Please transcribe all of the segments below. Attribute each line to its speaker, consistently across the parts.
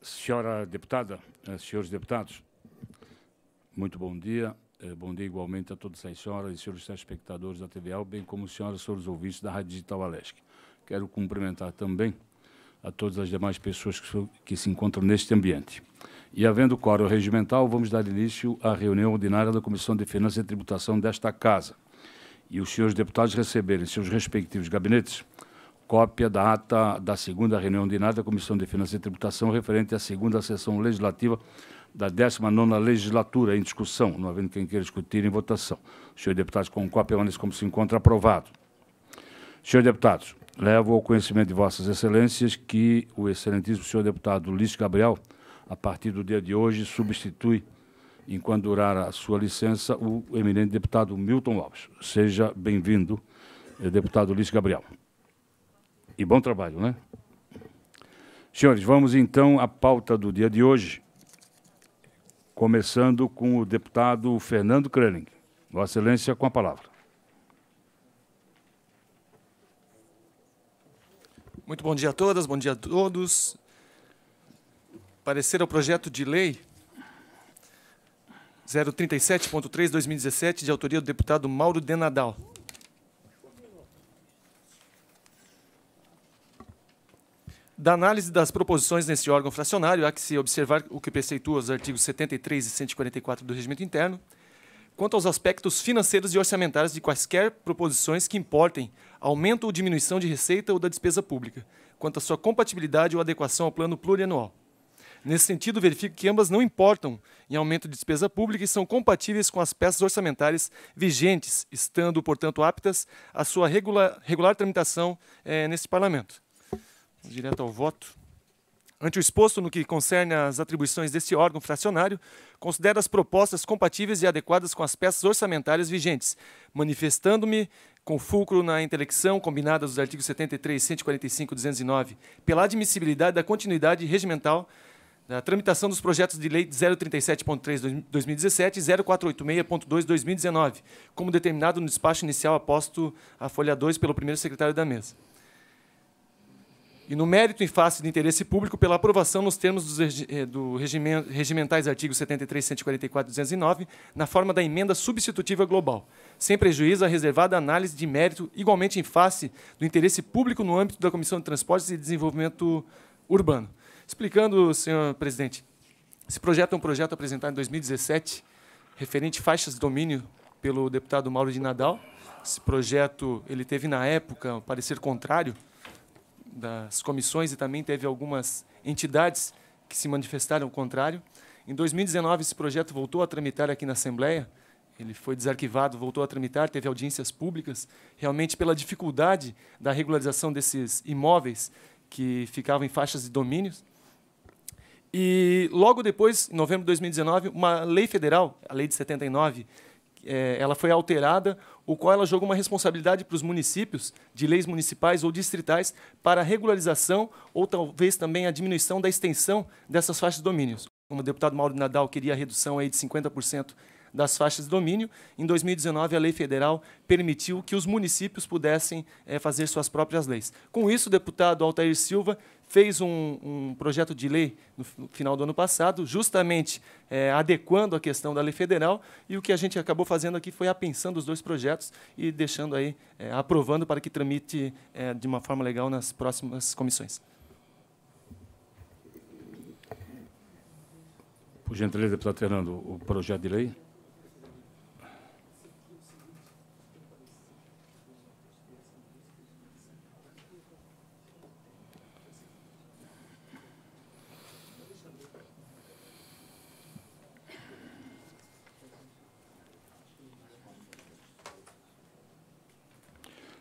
Speaker 1: Senhora deputada, senhores deputados, muito bom dia. Bom dia igualmente a todas as senhoras e senhores telespectadores da TVAL, bem como senhoras e senhores ouvintes da Rádio Digital Alesc. Quero cumprimentar também a todas as demais pessoas que se encontram neste ambiente. E, havendo quórum regimental, vamos dar início à reunião ordinária da Comissão de Finanças e Tributação desta Casa. E os senhores deputados receberem em seus respectivos gabinetes cópia da ata da segunda reunião ordinária da Comissão de Finanças e Tributação referente à segunda sessão legislativa da 19ª legislatura em discussão, não havendo quem queira discutir em votação. Os senhores deputados com cópia permanecem como se encontra aprovado. Senhores deputados, levo ao conhecimento de vossas excelências que o excelentíssimo senhor deputado Ulisses Gabriel, a partir do dia de hoje, substitui, enquanto durar a sua licença, o eminente deputado Milton Alves. Seja bem-vindo, deputado Ulisses Gabriel. E bom trabalho, né? Senhores, vamos então à pauta do dia de hoje, começando com o deputado Fernando Krelling. Vossa Excelência, com a palavra.
Speaker 2: Muito bom dia a todas, bom dia a todos. Parecer ao projeto de lei 037.3/2017, de autoria do deputado Mauro de Nadal. Da análise das proposições nesse órgão fracionário, há que se observar o que preceitua os artigos 73 e 144 do Regimento Interno, quanto aos aspectos financeiros e orçamentários de quaisquer proposições que importem aumento ou diminuição de receita ou da despesa pública, quanto à sua compatibilidade ou adequação ao plano plurianual. Nesse sentido, verifico que ambas não importam em aumento de despesa pública e são compatíveis com as peças orçamentárias vigentes, estando, portanto, aptas à sua regular tramitação neste Parlamento. Vamos direto ao voto. Ante o exposto no que concerne às atribuições deste órgão fracionário, considero as propostas compatíveis e adequadas com as peças orçamentárias vigentes, manifestando-me com fulcro na intelecção combinada dos artigos 73, 145 e 209, pela admissibilidade da continuidade regimental da tramitação dos projetos de lei 037.3/2017 e 0486.2/2019, como determinado no despacho inicial aposto à folha 2 pelo primeiro secretário da mesa. E no mérito em face de interesse público pela aprovação nos termos do regimentais artigos 73, 144 e 209, na forma da emenda substitutiva global, sem prejuízo à reservada análise de mérito, igualmente em face do interesse público no âmbito da Comissão de Transportes e Desenvolvimento Urbano. Explicando, senhor presidente, esse projeto é um projeto apresentado em 2017, referente a faixas de domínio pelo deputado Mauro de Nadal. Esse projeto ele teve, na época, um parecer contrário das comissões e também teve algumas entidades que se manifestaram ao contrário. Em 2019, esse projeto voltou a tramitar aqui na Assembleia, ele foi desarquivado, voltou a tramitar, teve audiências públicas, realmente pela dificuldade da regularização desses imóveis que ficavam em faixas de domínios. E logo depois, em novembro de 2019, uma lei federal, a Lei de 79, ela foi alterada, o qual ela jogou uma responsabilidade para os municípios, de leis municipais ou distritais, para a regularização ou talvez também a diminuição da extensão dessas faixas de domínios. Como o deputado Mauro de Nadal queria a redução aí de 50% das faixas de domínio, em 2019 a lei federal permitiu que os municípios pudessem fazer suas próprias leis. Com isso, o deputado Altair Silva fez um projeto de lei no final do ano passado, justamente adequando a questão da lei federal, e o que a gente acabou fazendo aqui foi apensando os dois projetos e deixando aí, aprovando para que tramite de uma forma legal nas próximas comissões.
Speaker 1: Por gentileza, deputado Fernando, o projeto de lei.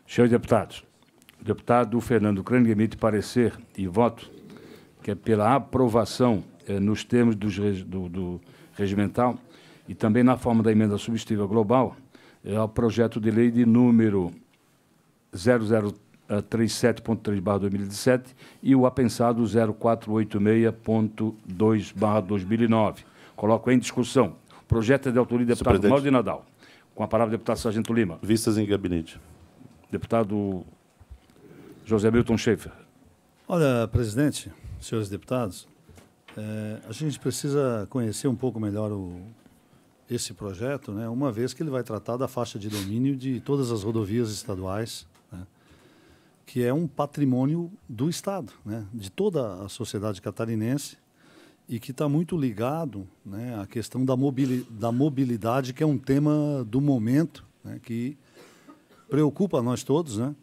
Speaker 1: Senhores deputados, o deputado Fernando Krelling emite parecer e voto que é pela aprovação nos termos do regimental e também na forma da emenda substitutiva global ao projeto de lei de número 0037.3/2017 e o apensado 0486.2/2009. Coloco em discussão. O projeto é de autoria do deputado Mauro de Nadal. Com a palavra, deputado Sargento Lima.
Speaker 3: Vistas em gabinete.
Speaker 1: Deputado José Milton Schaefer.
Speaker 4: Olha, presidente, senhores deputados,
Speaker 3: A gente precisa conhecer um pouco melhor esse projeto, né, uma vez que ele vai tratar da faixa de domínio de todas as rodovias estaduais, né, que é um patrimônio do Estado, né, de toda a sociedade catarinense, e que está muito ligado, né, à questão da mobilidade, que é um tema do momento, né, que preocupa a nós todos, né?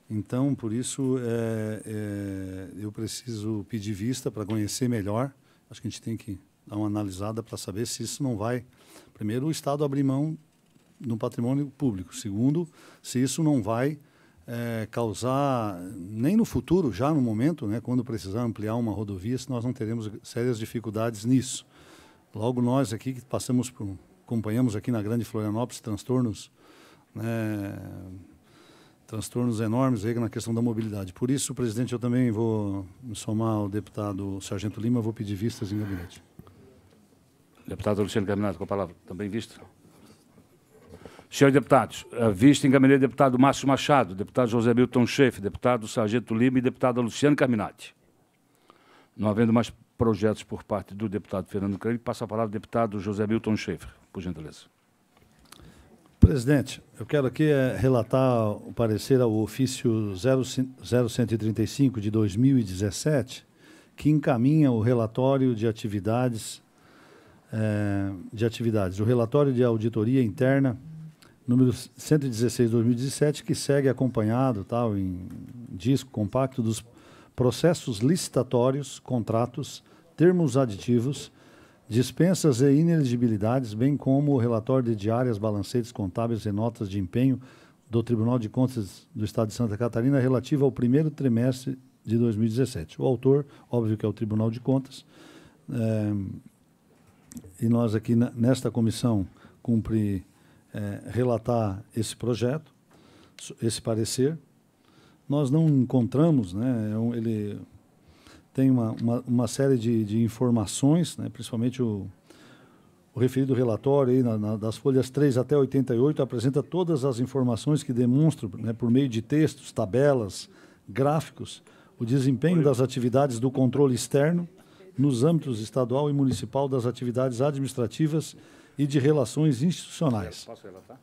Speaker 3: Então, por isso, eu preciso pedir vista para conhecer melhor. Acho que a gente tem que dar uma analisada para saber se isso não vai... Primeiro, o Estado abrir mão no patrimônio público. Segundo, se isso não vai causar, nem no futuro, já no momento, né, quando precisar ampliar uma rodovia, se nós não teremos sérias dificuldades nisso. Logo nós aqui, que acompanhamos aqui na Grande Florianópolis transtornos, né, transtornos enormes aí na questão da mobilidade. Por isso, presidente, eu também vou me somar ao deputado Sargento Lima, vou pedir vistas em gabinete.
Speaker 1: Deputado Luciano Carminato, com a palavra. Também visto. Senhores deputados, vista em gabinete deputado Márcio Machado, deputado José Milton Schaeffer, deputado Sargento Lima e deputado Luciano Carminati. Não havendo mais projetos por parte do deputado Fernando Crane, passa a palavra ao deputado José Milton Schaeffer, por gentileza.
Speaker 3: Presidente, eu quero aqui relatar o parecer ao ofício 0135 de 2017, que encaminha o relatório de atividades, o relatório de auditoria interna, número 116 de 2017, que segue acompanhado, tal, em disco compacto, dos processos licitatórios, contratos, termos aditivos, dispensas e ineligibilidades, bem como o relatório de diárias, balancetes contábeis e notas de empenho do Tribunal de Contas do Estado de Santa Catarina relativo ao primeiro trimestre de 2017. O autor, óbvio que é o Tribunal de Contas, e nós aqui nesta comissão cumpre relatar esse projeto, esse parecer. Nós não encontramos, né, ele tem uma série de informações, né, principalmente o referido relatório, aí, das folhas 3 até 88, apresenta todas as informações que demonstram, né, por meio de textos, tabelas, gráficos, o desempenho das atividades do controle externo nos âmbitos estadual e municipal das atividades administrativas e de relações institucionais.
Speaker 1: Posso relatar?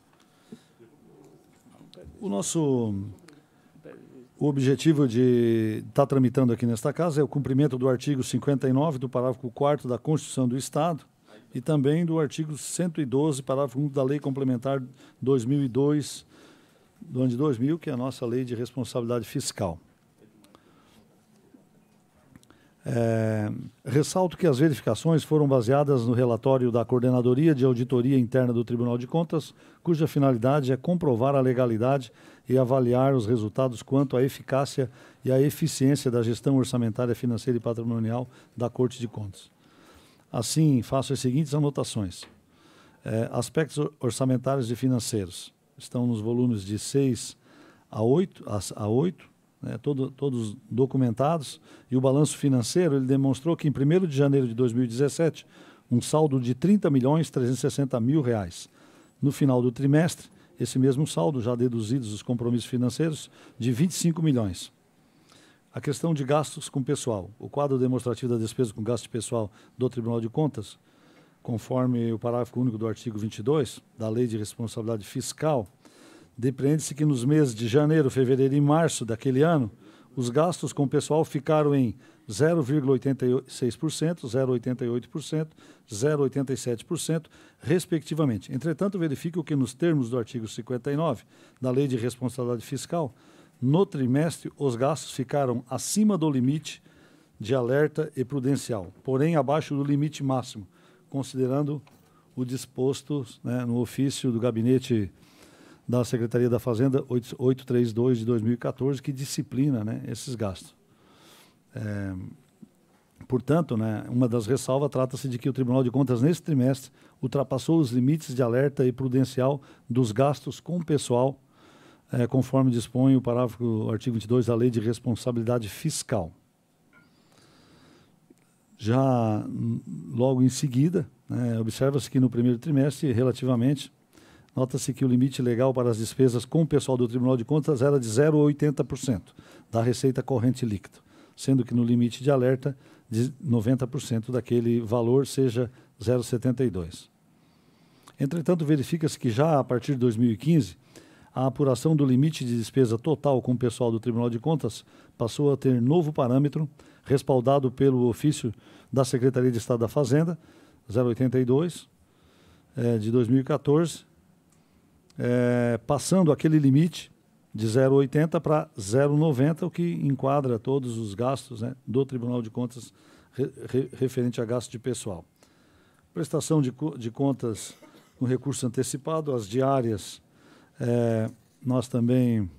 Speaker 3: O objetivo de estar tramitando aqui nesta casa é o cumprimento do artigo 59 do parágrafo 4º da Constituição do Estado e também do artigo 112, parágrafo 1 da Lei Complementar 2002, do ano de 2000, que é a nossa Lei de Responsabilidade Fiscal. Ressalto que as verificações foram baseadas no relatório da Coordenadoria de Auditoria Interna do Tribunal de Contas, cuja finalidade é comprovar a legalidade e avaliar os resultados quanto à eficácia e à eficiência da gestão orçamentária, financeira e patrimonial da Corte de Contas. Assim, faço as seguintes anotações. Aspectos orçamentários e financeiros estão nos volumes de 6 a 8, né, todos documentados, e o balanço financeiro ele demonstrou que em 1º de janeiro de 2017, um saldo de R$ 30.360.000. No final do trimestre, esse mesmo saldo, já deduzidos os compromissos financeiros, de 25 milhões. A questão de gastos com pessoal. O quadro demonstrativo da despesa com gasto pessoal do Tribunal de Contas, conforme o parágrafo único do artigo 22 da Lei de Responsabilidade Fiscal, depreende-se que nos meses de janeiro, fevereiro e março daquele ano, os gastos com pessoal ficaram em 0,86%, 0,88%, 0,87%, respectivamente. Entretanto, verifico que nos termos do artigo 59 da Lei de Responsabilidade Fiscal, no trimestre, os gastos ficaram acima do limite de alerta e prudencial, porém abaixo do limite máximo, considerando o disposto, né, no ofício do gabinete da Secretaria da Fazenda 832 de 2014, que disciplina, né, esses gastos. Portanto, né, uma das ressalvas trata-se de que o Tribunal de Contas, nesse trimestre, ultrapassou os limites de alerta e prudencial dos gastos com pessoal, conforme dispõe o artigo 22 da Lei de Responsabilidade Fiscal. Já logo em seguida, né, observa-se que no primeiro trimestre, relativamente, nota-se que o limite legal para as despesas com o pessoal do Tribunal de Contas era de 0,80% da receita corrente líquida. sendo que no limite de alerta de 90% daquele valor seja 0,72. Entretanto, verifica-se que já a partir de 2015, a apuração do limite de despesa total com o pessoal do Tribunal de Contas passou a ter novo parâmetro, respaldado pelo ofício da Secretaria de Estado da Fazenda, 082, de 2014, passando aquele limite de 0,80 para 0,90, o que enquadra todos os gastos, né, do Tribunal de Contas referente a gasto de pessoal. Prestação de contas com recurso antecipado, as diárias, nós também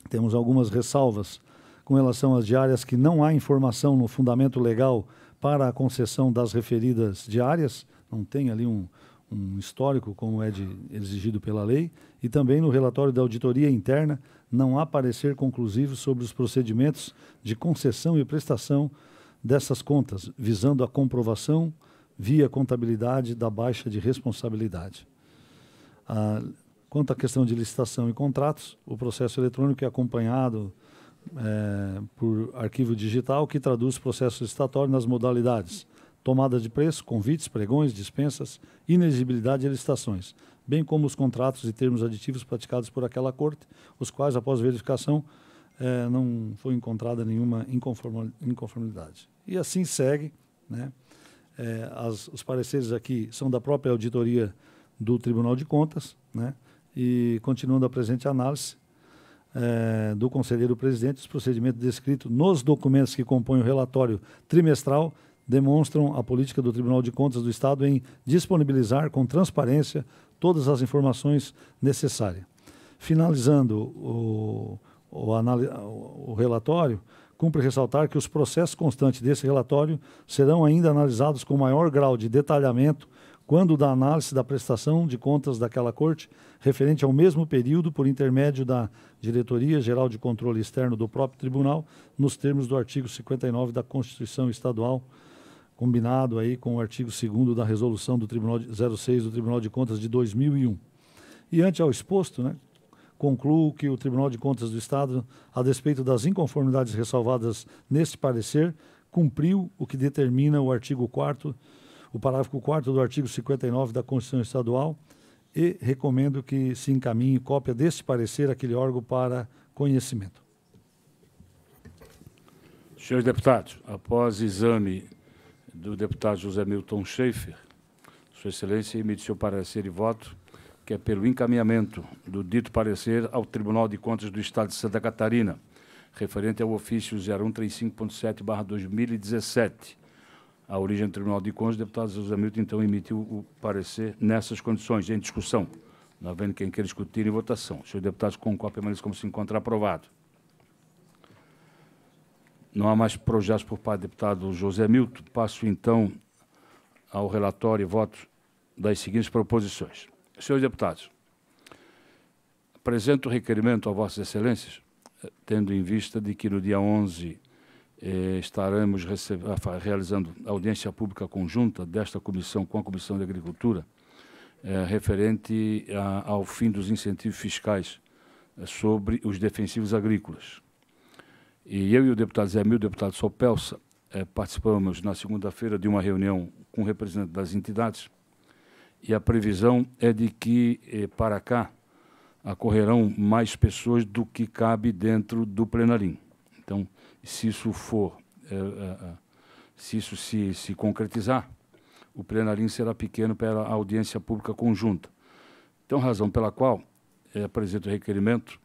Speaker 3: temos algumas ressalvas com relação às diárias que não há informação no fundamento legal para a concessão das referidas diárias, não tem ali um histórico como é exigido pela lei, e também no relatório da auditoria interna não há parecer conclusivo sobre os procedimentos de concessão e prestação dessas contas, visando a comprovação via contabilidade da baixa de responsabilidade. Quanto à questão de licitação e contratos, o processo eletrônico é acompanhado por arquivo digital que traduz o processo licitatório nas modalidades tomada de preço, convites, pregões, dispensas, inexigibilidade e licitações, bem como os contratos e termos aditivos praticados por aquela corte, os quais, após verificação, não foi encontrada nenhuma inconformidade. E assim segue, né? Os pareceres aqui são da própria auditoria do Tribunal de Contas, né? E continuando a presente análise do conselheiro presidente, os procedimentos descritos nos documentos que compõem o relatório trimestral demonstram a política do Tribunal de Contas do Estado em disponibilizar com transparência todas as informações necessárias. Finalizando o relatório, cumpre ressaltar que os processos constantes desse relatório serão ainda analisados com maior grau de detalhamento quando da análise da prestação de contas daquela corte, referente ao mesmo período por intermédio da Diretoria Geral de Controle Externo do próprio Tribunal, nos termos do artigo 59 da Constituição Estadual, combinado aí com o artigo 2º da Resolução do Tribunal 06 do Tribunal de Contas de 2001. E ante ao exposto, né, concluo que o Tribunal de Contas do Estado, a despeito das inconformidades ressalvadas neste parecer, cumpriu o que determina o artigo 4º, o parágrafo 4º do artigo 59 da Constituição Estadual, e recomendo que se encaminhe cópia deste parecer àquele órgão para conhecimento.
Speaker 1: Senhores deputados, após exame do deputado José Milton Schaefer, Sua Excelência emite seu parecer e voto, que é pelo encaminhamento do dito parecer ao Tribunal de Contas do Estado de Santa Catarina, referente ao ofício 0135.7/2017. A origem do Tribunal de Contas, o deputado José Milton, então, emitiu o parecer nessas condições, em discussão. Não havendo quem queira discutir em votação. Senhores deputados, com cópia, permanece como se encontra aprovado. Não há mais projetos por parte do deputado José Milton. Passo, então, ao relatório e voto das seguintes proposições. Senhores deputados, apresento o requerimento a Vossas Excelências, tendo em vista de que no dia 11 estaremos realizando audiência pública conjunta desta comissão com a Comissão de Agricultura, referente ao fim dos incentivos fiscais sobre os defensivos agrícolas. E eu e o deputado Zé Milton, o deputado Sopelsa, participamos na segunda-feira de uma reunião com representantes das entidades, e a previsão é de que para cá acorrerão mais pessoas do que cabe dentro do plenarim. Então, se isso for, se isso se concretizar, o plenarim será pequeno para a audiência pública conjunta. Então, razão pela qual apresento o requerimento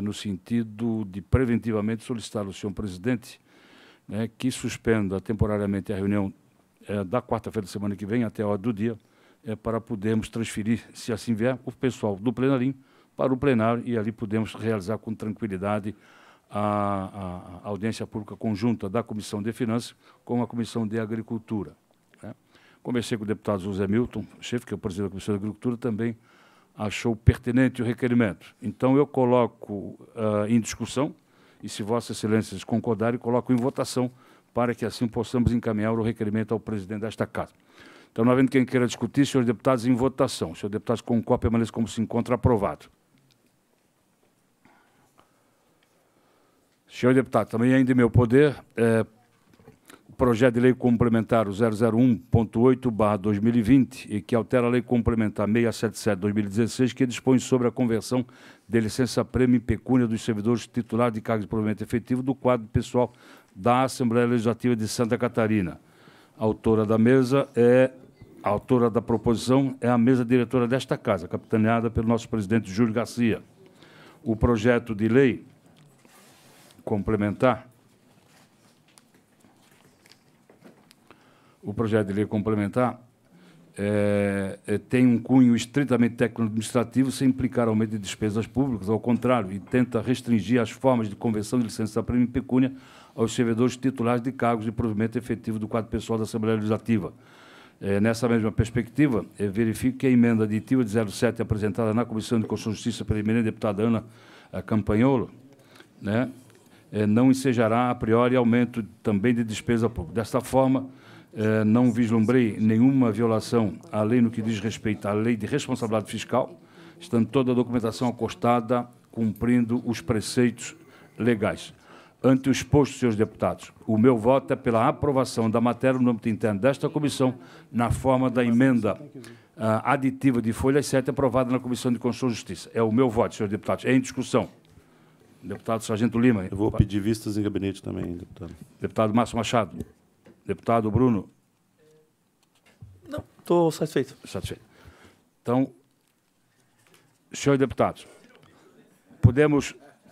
Speaker 1: no sentido de preventivamente solicitar ao senhor presidente, né, que suspenda temporariamente a reunião da quarta-feira da semana que vem até a hora do dia, para podermos transferir, se assim vier, o pessoal do plenarim para o plenário e ali podemos realizar com tranquilidade a audiência pública conjunta da Comissão de Finanças com a Comissão de Agricultura. Né? Conversei com o deputado José Milton, chefe, que é o presidente da Comissão de Agricultura, também achou pertinente o requerimento. Então, eu coloco em discussão, e se Vossas Excelências concordarem, coloco em votação para que assim possamos encaminhar o requerimento ao presidente desta Casa. Então, não havendo quem queira discutir, senhores deputados, em votação. Senhores deputados, com cópia, permanece como se encontra aprovado. Senhor deputado, também ainda em meu poder, o projeto de lei complementar 001.8/2020 e que altera a lei complementar 677/2016, que dispõe sobre a conversão de licença-prêmio em pecúnia dos servidores titulares de cargos de provimento efetivo do quadro pessoal da Assembleia Legislativa de Santa Catarina. A autora da proposição é a mesa diretora desta casa, capitaneada pelo nosso presidente Júlio Garcia. O projeto de lei complementar tem um cunho estritamente técnico-administrativo, sem implicar aumento de despesas públicas, ao contrário, e tenta restringir as formas de conversão de licença-prêmio em pecúnia aos servidores titulares de cargos de provimento efetivo do quadro pessoal da Assembleia Legislativa. Nessa mesma perspectiva, verifico que a emenda aditiva de 07 apresentada na Comissão de Constituição e Justiça pela eminente deputada Ana Campanholo, né, não ensejará a priori aumento também de despesa pública. Desta forma, não vislumbrei nenhuma violação à lei no que diz respeito à lei de responsabilidade fiscal, estando toda a documentação acostada, cumprindo os preceitos legais. Ante o exposto, senhores deputados, o meu voto é pela aprovação da matéria no âmbito interno desta comissão, na forma da emenda aditiva de folha 7, aprovada na Comissão de Constituição e Justiça. É o meu voto, senhores deputados. É em discussão. Deputado Sargento Lima.
Speaker 4: Eu vou pedir vistas em gabinete também, deputado.
Speaker 1: Deputado Márcio Machado. Deputado Bruno.
Speaker 5: Não, estou satisfeito.
Speaker 1: Satisfeito. Então, senhores deputados,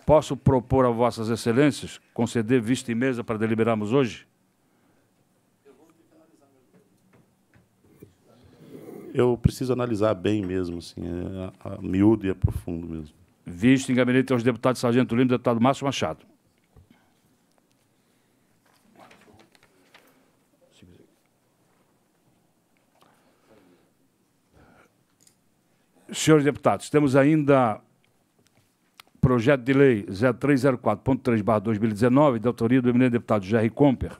Speaker 1: posso propor a vossas excelências conceder vista e mesa para deliberarmos hoje?
Speaker 4: Eu preciso analisar bem mesmo, assim, a miúdo e a profundo mesmo.
Speaker 1: Vista em gabinete aos deputados Sargento Lima e deputado Márcio Machado. Senhores deputados, temos ainda projeto de lei 0304.3/2019, de autoria do eminente deputado Jerry Comper,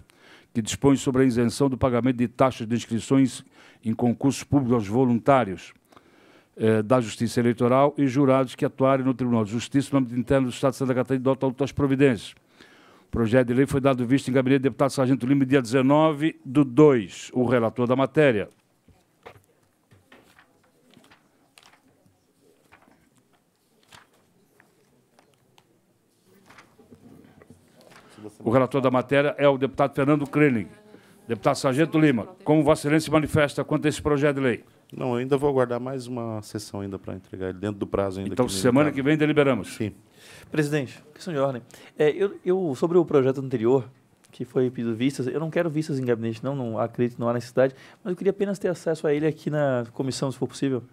Speaker 1: que dispõe sobre a isenção do pagamento de taxas de inscrições em concursos públicos aos voluntários da Justiça Eleitoral e jurados que atuarem no Tribunal de Justiça no âmbito interno do Estado de Santa Catarina e adotam outras providências. O projeto de lei foi dado vista em gabinete do deputado Sargento Lima, dia 19/2. O relator da matéria. O relator da matéria é o deputado Fernando Krenig. Deputado Sargento Lima, como Vossa Excelência se manifesta quanto a esse projeto de lei?
Speaker 4: Não, eu ainda vou aguardar mais uma sessão ainda para entregar ele dentro do prazo ainda.
Speaker 1: Então, semana que vem deliberamos.
Speaker 4: Sim.
Speaker 5: Presidente, questão de ordem. Sobre o projeto anterior, que foi pedido vistas, eu não quero vistas em gabinete, não acredito, não há necessidade, mas eu queria apenas ter acesso a ele aqui na comissão, se for possível.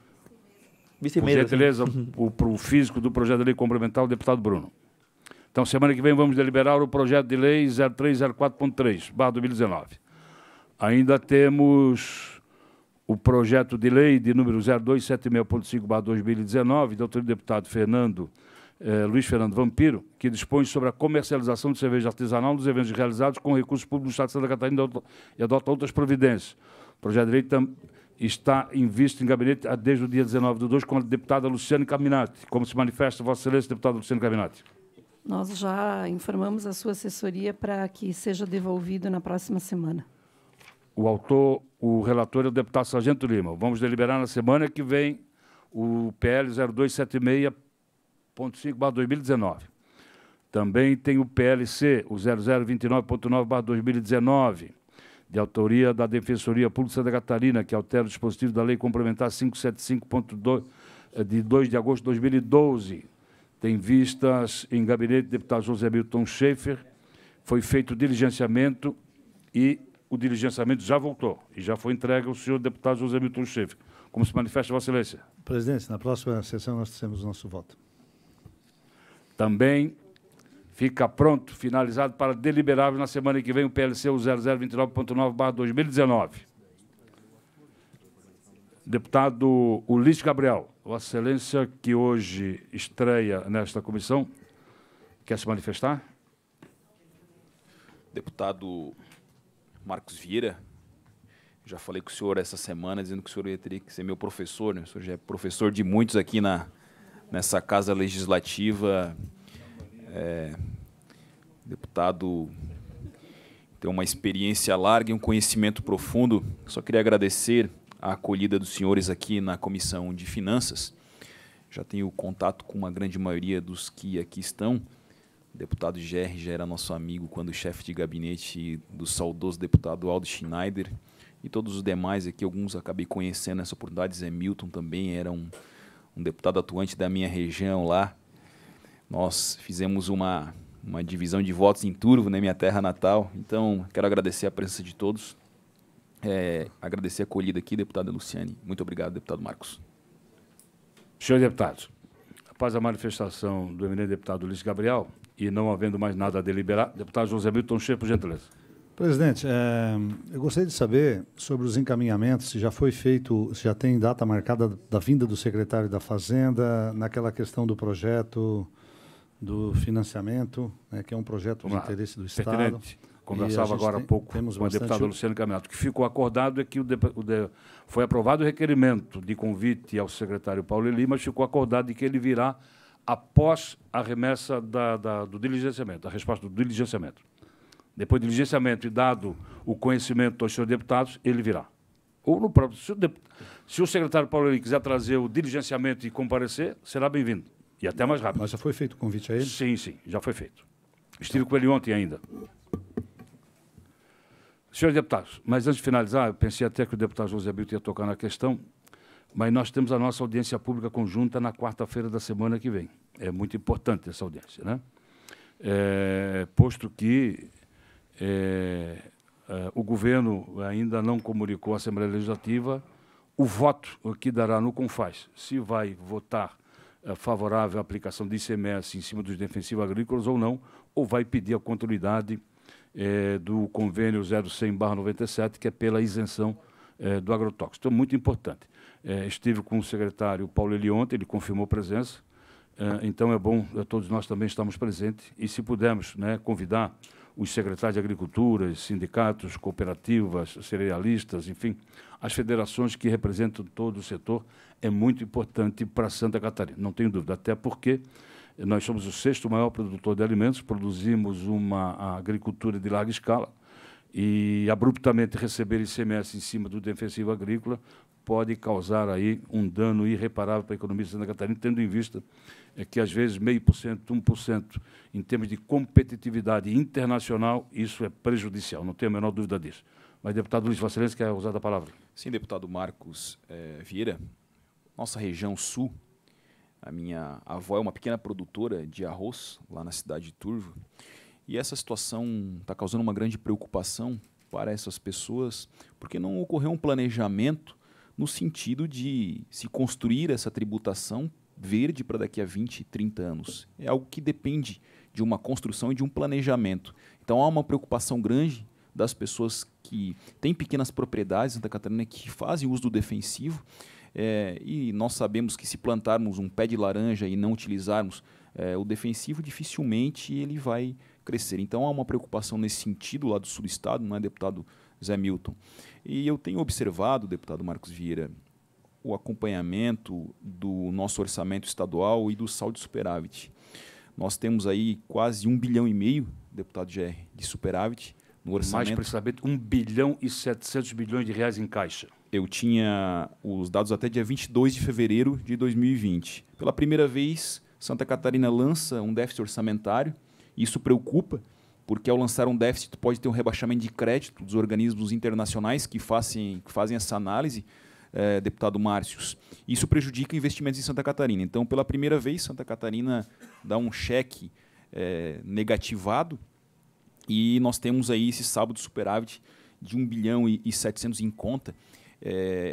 Speaker 5: Vista e meia.
Speaker 1: Por gentileza, o físico do projeto de lei complementar, o deputado Bruno. Então, semana que vem, vamos deliberar o projeto de lei 0304.3/2019. Ainda temos o projeto de lei de número 0276.5/2019, da autoria do deputado Luiz Fernando Vampiro, que dispõe sobre a comercialização de cerveja artesanal nos eventos realizados com recursos públicos do Estado de Santa Catarina e adota outras providências. O projeto de lei está em vista em gabinete desde o dia 19/2 com a deputada Luciane Caminati. Como se manifesta, Vossa Excelência, deputada Luciane Caminati?
Speaker 6: Nós já informamos a sua assessoria para que seja devolvido na próxima semana. O relator é o deputado Sargento Lima. Vamos deliberar na semana que vem o PL 0276.5/2019. Também tem o PLC, o 0029.9/2019, de autoria da Defensoria Pública de Santa Catarina, que altera o dispositivo da Lei Complementar 575.2, de 2 de agosto de 2012. Tem vistas em gabinete do deputado José Milton Schaefer. Foi feito o diligenciamento e o diligenciamento já voltou e já foi entregue ao senhor deputado José Milton Schaefer. Como se manifesta, Vossa Excelência?
Speaker 3: Presidente, na próxima sessão nós temos o nosso voto.
Speaker 1: Também fica pronto, finalizado para deliberável na semana que vem o PLC 0029.9/2019. Deputado Ulisses Gabriel, Vossa Excelência, que hoje estreia nesta comissão, quer se manifestar?
Speaker 7: Deputado Marcos Vieira, já falei com o senhor essa semana, dizendo que o senhor teria que ser meu professor, né? O senhor já é professor de muitos aqui nessa Casa Legislativa. deputado tem uma experiência larga e um conhecimento profundo. Só queria agradecer a acolhida dos senhores aqui na Comissão de Finanças. Já tenho contato com uma grande maioria dos que aqui estão. O deputado GR já era nosso amigo quando chefe de gabinete do saudoso deputado Aldo Schneider. E todos os demais aqui, alguns acabei conhecendo nessa oportunidade. Zé Milton também era um deputado atuante da minha região lá. Nós fizemos uma divisão de votos em Turvo, né, minha terra natal. Então, quero agradecer a presença de todos. Agradecer a acolhida aqui, deputada Luciane. Muito obrigado, deputado Marcos.
Speaker 1: Senhores deputados, após a manifestação do eminente deputado Luiz Gabriel, e não havendo mais nada a deliberar, deputado José Milton Cheio, por gentileza.
Speaker 3: Presidente, eu gostaria de saber sobre os encaminhamentos, se já foi feito, se já tem data marcada da vinda do secretário da Fazenda, naquela questão do projeto do financiamento, né, que é um projeto de interesse do Estado.
Speaker 1: Pertinente. Conversava agora há pouco com a deputada Luciane Caminato. O que ficou acordado é que foi aprovado o requerimento de convite ao secretário Paulo Eli, mas ficou acordado de que ele virá após a remessa do diligenciamento, a resposta do diligenciamento. Depois do diligenciamento e dado o conhecimento aos senhores deputados, ele virá. Ou no próprio, se o secretário Paulo Eli quiser trazer o diligenciamento e comparecer, será bem-vindo. E até mais rápido.
Speaker 3: Mas já foi feito o convite a ele?
Speaker 1: Sim, já foi feito. Estive com ele ontem ainda. Senhores deputados, mas antes de finalizar, eu pensei até que o deputado José Bilton ia tocar na questão, mas nós temos a nossa audiência pública conjunta na quarta-feira da semana que vem. É muito importante essa audiência, né? Posto que o governo ainda não comunicou à Assembleia Legislativa o voto que dará no CONFAS, se vai votar favorável à aplicação de ICMS em cima dos defensivos agrícolas ou não, ou vai pedir a continuidade do convênio 0100/97, que é pela isenção do agrotóxico. Então, muito importante. Estive com o secretário Paulo Eli ontem, ele confirmou presença, então é bom todos nós também estamos presentes, e se pudermos, né, convidar os secretários de Agricultura, sindicatos, cooperativas, cerealistas, enfim, as federações que representam todo o setor, é muito importante para Santa Catarina, não tenho dúvida, até porque nós somos o 6º maior produtor de alimentos, produzimos uma agricultura de larga escala e abruptamente receber ICMS em cima do defensivo agrícola pode causar aí um dano irreparável para a economia de Santa Catarina, tendo em vista que, às vezes, 0,5%, 1%, em termos de competitividade internacional, isso é prejudicial, não tenho a menor dúvida disso. Mas, deputado Luiz Vassilhense, quer usar a palavra?
Speaker 7: Sim, deputado Marcos Vieira, nossa região sul, a minha avó é uma pequena produtora de arroz lá na cidade de Turvo, e essa situação está causando uma grande preocupação para essas pessoas, porque não ocorreu um planejamento no sentido de se construir essa tributação verde para daqui a 20, 30 anos. É algo que depende de uma construção e de um planejamento. Então, há uma preocupação grande das pessoas que têm pequenas propriedades em Santa Catarina que fazem uso do defensivo, e nós sabemos que se plantarmos um pé de laranja e não utilizarmos o defensivo, dificilmente ele vai crescer. Então, há uma preocupação nesse sentido lá do sul do estado, não é, deputado Zé Milton? E eu tenho observado, deputado Marcos Vieira, o acompanhamento do nosso orçamento estadual e do saldo de superávit. Nós temos aí quase 1,5 bilhão, deputado GR, de superávit no orçamento.
Speaker 1: Mais precisamente 1 bilhão e 700 bilhões de reais em caixa.
Speaker 7: Eu tinha os dados até dia 22 de fevereiro de 2020. Pela primeira vez, Santa Catarina lança um déficit orçamentário. Isso preocupa, porque ao lançar um déficit pode ter um rebaixamento de crédito dos organismos internacionais que fazem essa análise, deputado Márcios. Isso prejudica investimentos em Santa Catarina. Então, pela primeira vez, Santa Catarina dá um cheque negativado e nós temos aí esse saldo de superávit de 1 bilhão e 700 em conta.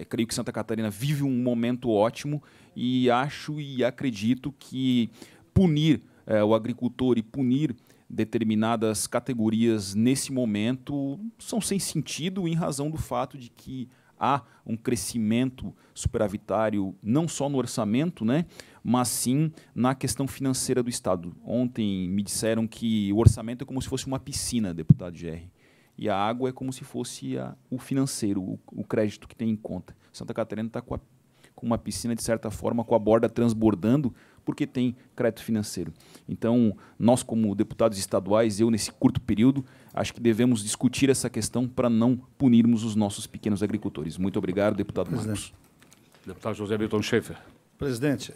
Speaker 7: Creio que Santa Catarina vive um momento ótimo e acho e acredito que punir o agricultor e punir determinadas categorias nesse momento são sem sentido em razão do fato de que há um crescimento superavitário não só no orçamento, né, mas sim na questão financeira do Estado. Ontem me disseram que o orçamento é como se fosse uma piscina, deputado GR, e a água é como se fosse o financeiro, o crédito que tem em conta. Santa Catarina está com uma piscina, de certa forma, com a borda transbordando, porque tem crédito financeiro. Então, nós como deputados estaduais, eu nesse curto período, acho que devemos discutir essa questão para não punirmos os nossos pequenos agricultores. Muito obrigado, deputado Marcos.
Speaker 1: Deputado José Milton Schaefer.
Speaker 3: Presidente,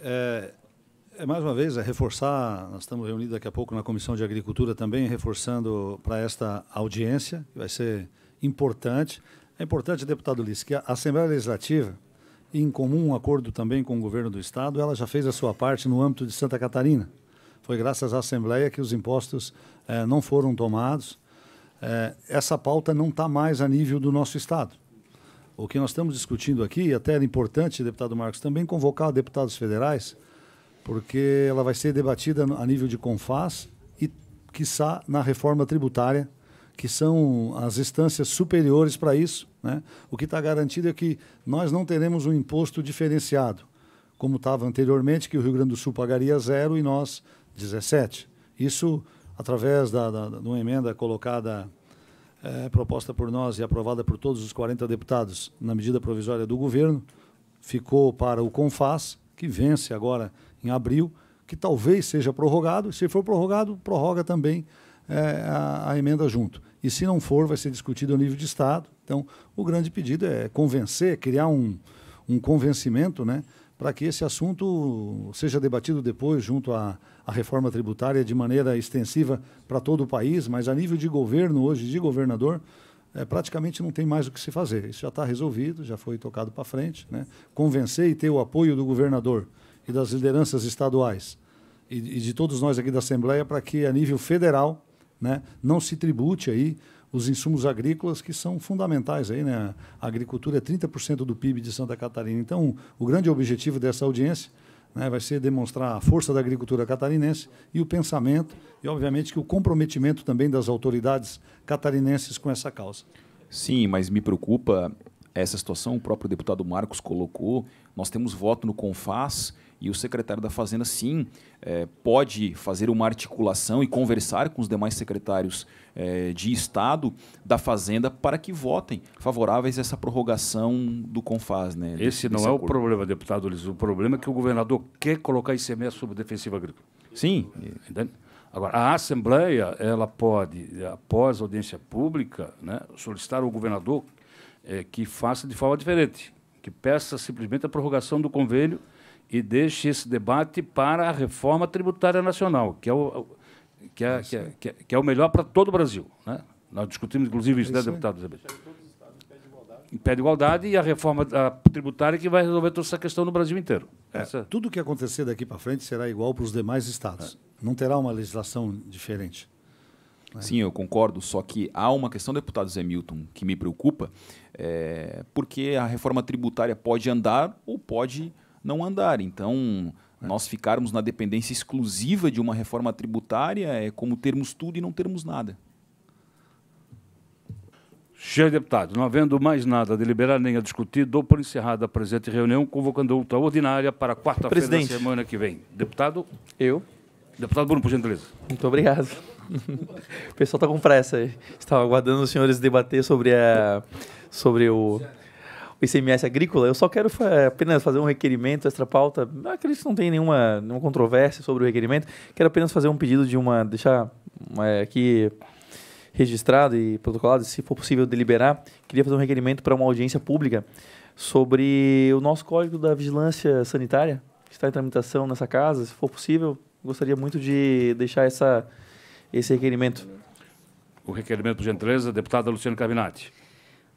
Speaker 3: mais uma vez, reforçar, nós estamos reunidos daqui a pouco na Comissão de Agricultura também, reforçando para esta audiência, que vai ser importante. É importante, deputado Ulisses, que a Assembleia Legislativa, em comum acordo também com o governo do Estado, ela já fez a sua parte no âmbito de Santa Catarina. Foi graças à Assembleia que os impostos não foram tomados. Essa pauta não está mais a nível do nosso Estado. O que nós estamos discutindo aqui, e até era importante, deputado Marcos, também convocar deputados federais, porque ela vai ser debatida a nível de CONFAS e, quiçá, na reforma tributária, que são as instâncias superiores para isso, né? O que está garantido é que nós não teremos um imposto diferenciado, como estava anteriormente, que o Rio Grande do Sul pagaria 0 e nós 17. Isso, através de uma emenda colocada, proposta por nós e aprovada por todos os 40 deputados na medida provisória do governo, ficou para o CONFAS, que vence agora em abril, que talvez seja prorrogado, e se for prorrogado, prorroga também a emenda junto. E se não for, vai ser discutido a nível de Estado. Então, o grande pedido é convencer, criar um convencimento, né, para que esse assunto seja debatido depois junto à reforma tributária de maneira extensiva para todo o país, mas a nível de governo, hoje, de governador, praticamente não tem mais o que se fazer. Isso já está resolvido, já foi tocado para frente, né? Convencer e ter o apoio do governador e das lideranças estaduais e de todos nós aqui da Assembleia para que, a nível federal, né, não se tribute aí os insumos agrícolas que são fundamentais aí, né? A agricultura é 30% do PIB de Santa Catarina. Então, o grande objetivo dessa audiência, né, vai ser demonstrar a força da agricultura catarinense e o pensamento e, obviamente, que o comprometimento também das autoridades catarinenses com essa causa.
Speaker 7: Sim, mas me preocupa essa situação, o próprio deputado Marcos colocou, nós temos voto no CONFAS e o secretário da Fazenda, sim, pode fazer uma articulação e conversar com os demais secretários de Estado da Fazenda para que votem favoráveis a essa prorrogação do CONFAS. Né,
Speaker 1: esse não é o problema, deputado Ulisses. O problema é que o governador quer colocar ICMS sobre defensiva agrícola.
Speaker 7: Sim.
Speaker 1: Entende? Agora, a Assembleia, ela pode, após a audiência pública, né, solicitar ao governador que faça de forma diferente, que peça simplesmente a prorrogação do convênio e deixe esse debate para a reforma tributária nacional, que é o melhor para todo o Brasil, né? Nós discutimos, inclusive, isso, né, deputado Zé? Em pé de igualdade e a reforma tributária que vai resolver toda essa questão no Brasil inteiro.
Speaker 3: Tudo que acontecer daqui para frente será igual para os demais estados. Não terá uma legislação diferente.
Speaker 7: Sim, eu concordo, só que há uma questão, deputado Zé Milton, que me preocupa, porque a reforma tributária pode andar ou pode não andar. Então, nós ficarmos na dependência exclusiva de uma reforma tributária é como termos tudo e não termos nada.
Speaker 1: Senhor deputado, não havendo mais nada a deliberar nem a discutir, dou por encerrada a presente reunião, convocando outra ordinária para quarta-feira da semana que vem. Deputado?
Speaker 5: Eu.
Speaker 1: Deputado Bruno, por gentileza.
Speaker 5: Muito obrigado. O pessoal está com pressa aí. Estava aguardando os senhores debater sobre o ICMS agrícola. Eu só quero apenas fazer um requerimento, extra pauta. Acredito que não tem nenhuma controvérsia sobre o requerimento. Quero apenas fazer um pedido deixar aqui registrado e protocolado, se for possível deliberar. Queria fazer um requerimento para uma audiência pública sobre o nosso Código da Vigilância Sanitária, que está em tramitação nessa casa. Se for possível, gostaria muito de deixar esse requerimento.
Speaker 1: O requerimento, por gentileza, deputada Luciana Cavinati.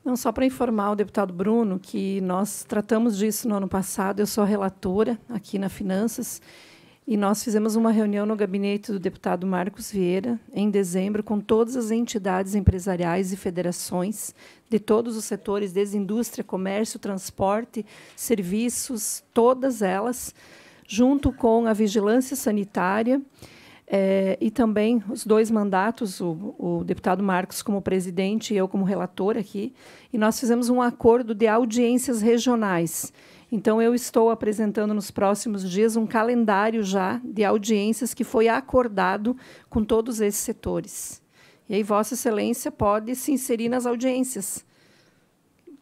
Speaker 8: Não, só para informar o deputado Bruno que nós tratamos disso no ano passado. Eu sou a relatora aqui na Finanças e nós fizemos uma reunião no gabinete do deputado Marcos Vieira em dezembro com todas as entidades empresariais e federações de todos os setores, desde indústria, comércio, transporte, serviços, todas elas, junto com a vigilância sanitária. E também os dois mandatos, o deputado Marcos como presidente e eu como relator aqui, e nós fizemos um acordo de audiências regionais. Então, eu estou apresentando nos próximos dias um calendário já de audiências que foi acordado com todos esses setores. E aí, Vossa Excelência pode se inserir nas audiências,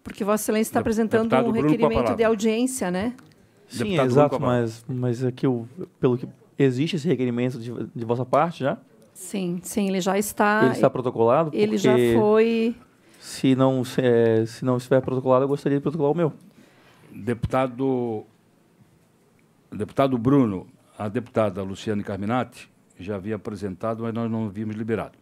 Speaker 8: porque Vossa Excelência está apresentando um requerimento de audiência, né?
Speaker 5: Sim,
Speaker 1: Deputado
Speaker 5: exato,
Speaker 1: Bruno
Speaker 5: mas aqui, pelo que existe esse requerimento de vossa parte já?
Speaker 8: Sim, ele já está...
Speaker 5: Ele está protocolado?
Speaker 8: Ele já foi...
Speaker 5: Se não estiver protocolado, eu gostaria de protocolar o meu.
Speaker 1: Deputado Bruno, a deputada Luciane Carminati já havia apresentado, mas nós não havíamos liberado.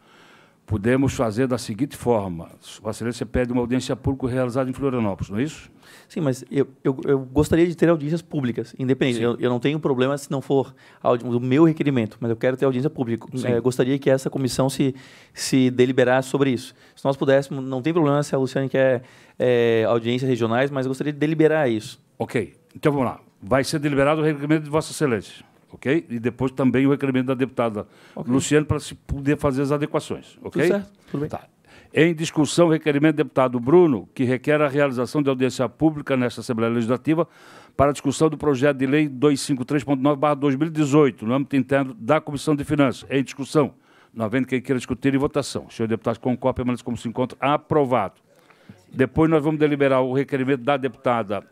Speaker 1: Podemos fazer da seguinte forma: Vossa Excelência pede uma audiência pública realizada em Florianópolis, não é isso?
Speaker 5: Sim, mas eu gostaria de ter audiências públicas, independente. Eu não tenho problema se não for o meu requerimento, mas eu quero ter audiência pública. Gostaria que essa comissão se deliberasse sobre isso. Se nós pudéssemos, não tem problema se a Luciane quer audiências regionais, mas eu gostaria de deliberar isso.
Speaker 1: Ok. Então, vamos lá. Vai ser deliberado o requerimento de Vossa Excelência, ok? E depois também o requerimento da deputada Luciane para se poder fazer as adequações, ok?
Speaker 5: Tudo certo, tudo bem.
Speaker 1: Tá. Em discussão, o requerimento do deputado Bruno, que requer a realização de audiência pública nesta Assembleia Legislativa para a discussão do projeto de lei 253.9/2018, no âmbito interno da Comissão de Finanças. Em discussão. Não havendo quem queira discutir em votação. Senhor deputado, concorda, permanece como se encontra. Aprovado. Depois nós vamos deliberar o requerimento da deputada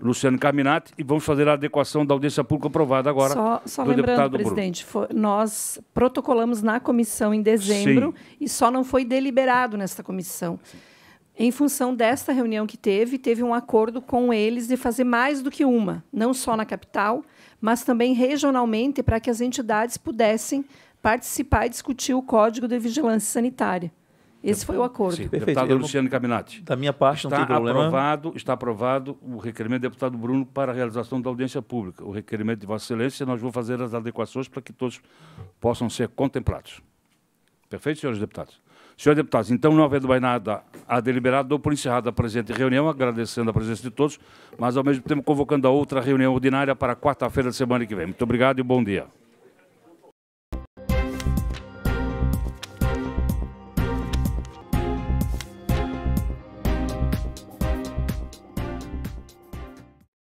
Speaker 1: Luciane Carminati e vamos fazer a adequação da audiência pública aprovada agora.
Speaker 8: Só
Speaker 1: do
Speaker 8: lembrando,
Speaker 1: deputado
Speaker 8: presidente, nós protocolamos na comissão em dezembro e só não foi deliberado nesta comissão. Sim. Em função desta reunião que teve um acordo com eles de fazer mais do que uma, não só na capital, mas também regionalmente, para que as entidades pudessem participar e discutir o Código de Vigilância Sanitária. Esse foi o acordo.
Speaker 1: Sim,
Speaker 5: perfeito.
Speaker 1: Deputado Luciane Carminati.
Speaker 5: Da minha parte, não tem problema.
Speaker 1: Está aprovado o requerimento do deputado Bruno para a realização da audiência pública. O requerimento de Vossa Excelência, nós vamos fazer as adequações para que todos possam ser contemplados. Perfeito, senhores deputados? Senhores deputados, então, não havendo mais nada a deliberar, dou por encerrada a presente reunião, agradecendo a presença de todos, mas, ao mesmo tempo, convocando a outra reunião ordinária para quarta-feira da semana que vem. Muito obrigado e bom dia.